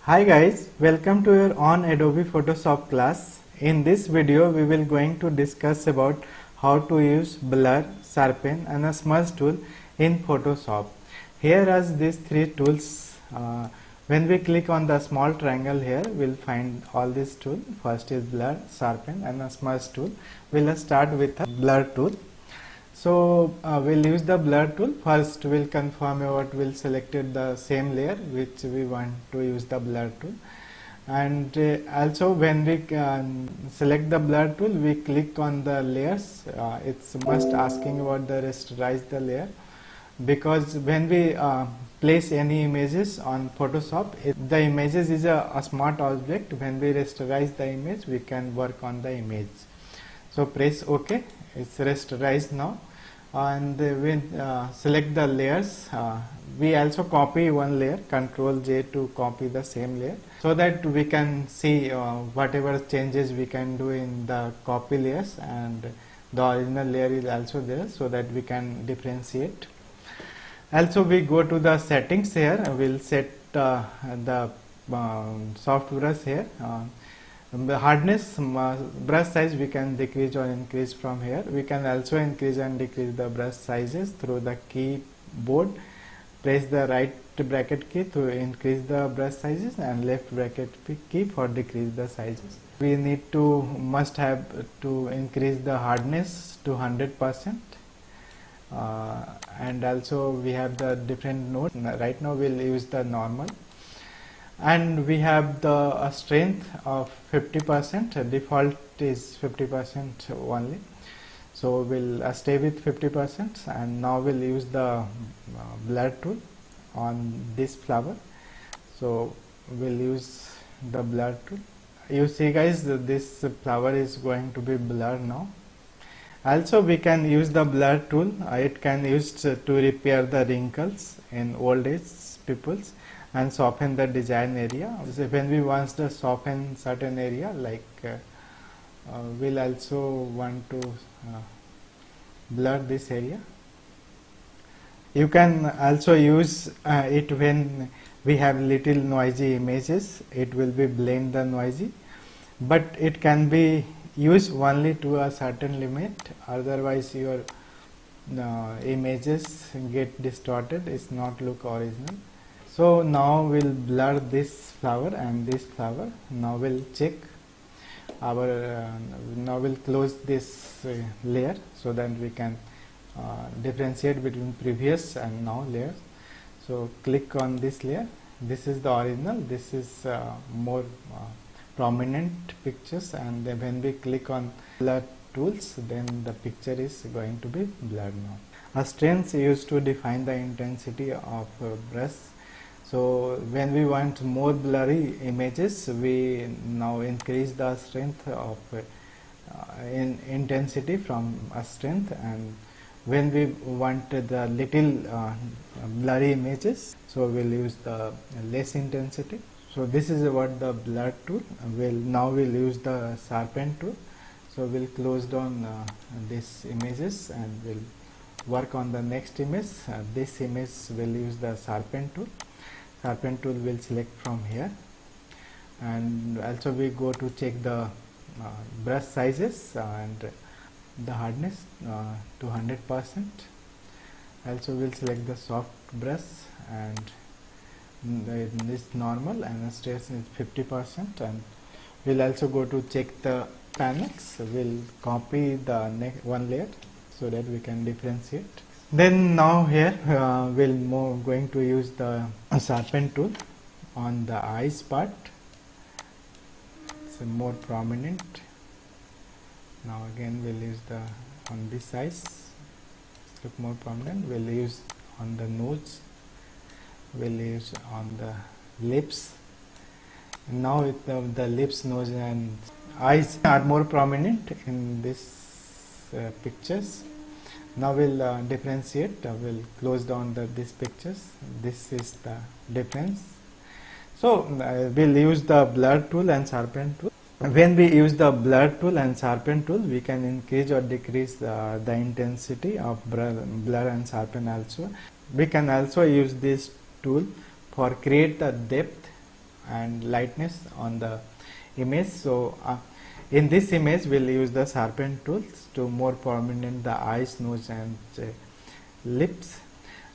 Hi guys, welcome to your on Adobe Photoshop class. In this video we will going to discuss about how to use blur, sharpen and a smudge tool in Photoshop. Here are these three tools. When we click on the small triangle here, we'll find all these tools. First is blur, sharpen and a smudge tool. We'll start with a blur tool. So we'll use the blur tool. First we'll confirm we'll selected the same layer which we want to use the blur tool, and also when we select the blur tool, we click on the layers. It's must asking about the rasterize the layer, because when we place any images on Photoshop, the images is a smart object. When we rasterize the image, we can work on the image. So press OK. It's rasterized now, and we select the layers. We also copy one layer, Ctrl J to copy the same layer, so that we can see whatever changes we can do in the copy layers, and the original layer is also there, so that we can differentiate. Also we go to the settings here. We'll set the soft brush here. The hardness, brush size we can decrease or increase from here. We can also increase and decrease the brush sizes through the keyboard. Press the right bracket key to increase the brush sizes and left bracket key for decrease the sizes. We need to must have to increase the hardness to 100%, and also we have the different nodes. Right now we'll use the normal, and we have the strength of 50%. Default is 50% only, so we'll stay with 50%. And now we'll use the blur tool on this flower, so we'll use the blur tool. You see guys, this flower is going to be blurred now. Also we can use the blur tool. It can used to repair the wrinkles in old age peoples and soften the design area. So when we want to soften certain area, like we'll also want to blur this area. You can also use it when we have little noisy images. It will be blend the noisy, but it can be used only to a certain limit, otherwise your images get distorted. It's not look original. So now we'll blur this flower and this flower. Now we'll check our now we'll close this layer, so that we can differentiate between previous and now layers. So click on this layer. This is the original. This is more prominent pictures, and then when we click on blur tools, then the picture is going to be blurred now. A strength used to define the intensity of brush. So when we want more blurry images, we now increase the strength of in intensity from a strength, and when we want the little blurry images, so we'll use the less intensity. So this is about the blur tool. Now we'll use the sharpen tool. So we'll close down these images and we'll work on the next image. This image will use the sharpen tool. Sharpen tool will select from here, and also we go to check the brush sizes and the hardness to 100%. Also we'll select the soft brush, and this normal, and the stress is 50%. And we'll also go to check the panels. We'll copy the next one layer so that we can differentiate. Then now here we'll going to use the sharpen tool on the eyes part. It's more prominent. Now again we'll use the on this eyes, look more prominent. We'll use on the nose. We'll use on the lips. And now with the lips, nose and eyes are more prominent in this pictures. Now we'll differentiate. We'll close down these pictures. This is the difference. So we'll use the blur tool and sharpen tool. When we use the blur tool and sharpen tool, we can increase or decrease the intensity of blur and sharpen also. We can also use this tool for create the depth and lightness on the image. So in this image we'll use the sharpen tools to more prominent the eyes, nose and lips,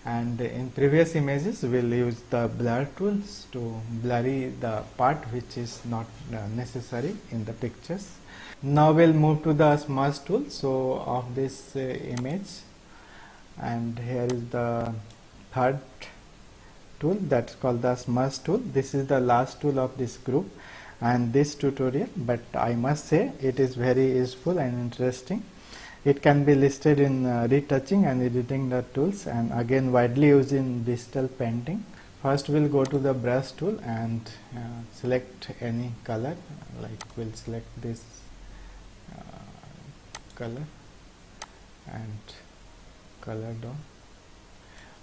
and in previous images we'll use the blur tools to blurry the part which is not necessary in the pictures. Now we'll move to the smudge tool. So of this image, and here is the third tool, that's called the smudge tool. This is the last tool of this group and this tutorial, but I must say it is very useful and interesting. It can be listed in retouching and editing the tools, and again widely used in digital painting. First we'll go to the brush tool and select any color, like we'll select this color and color down.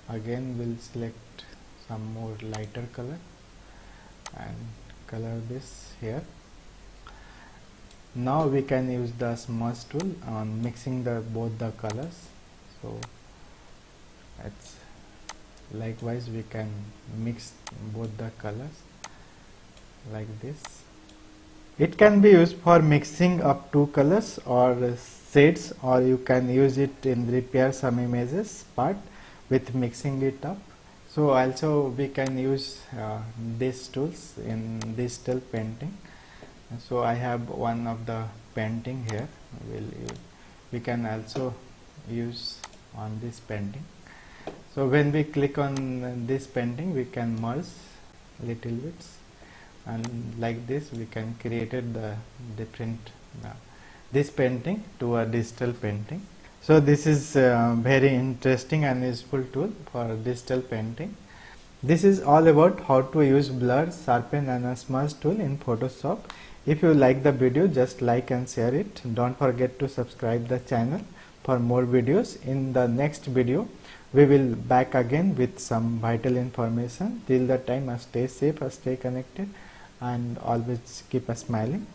Again we'll select some more lighter color and color this here. Now we can use the smudge tool on mixing the both the colors. So it's likewise we can mix both the colors like this. It can be used for mixing up two colors or shades, or you can use it in repair some images part with mixing it up. So also we can use these tools in digital painting. So I have one of the painting here. We can also use on this painting. So when we click on this painting, we can merge little bits, and like this we can created the different this painting to a digital painting. So this is very interesting and useful tool for digital painting. This is all about how to use blur, sharpen and a smudge tool in Photoshop. If you like the video, just like and share it. Don't forget to subscribe the channel for more videos. In the next video we will back again with some vital information. Till that time, stay safe, stay connected and always keep smiling.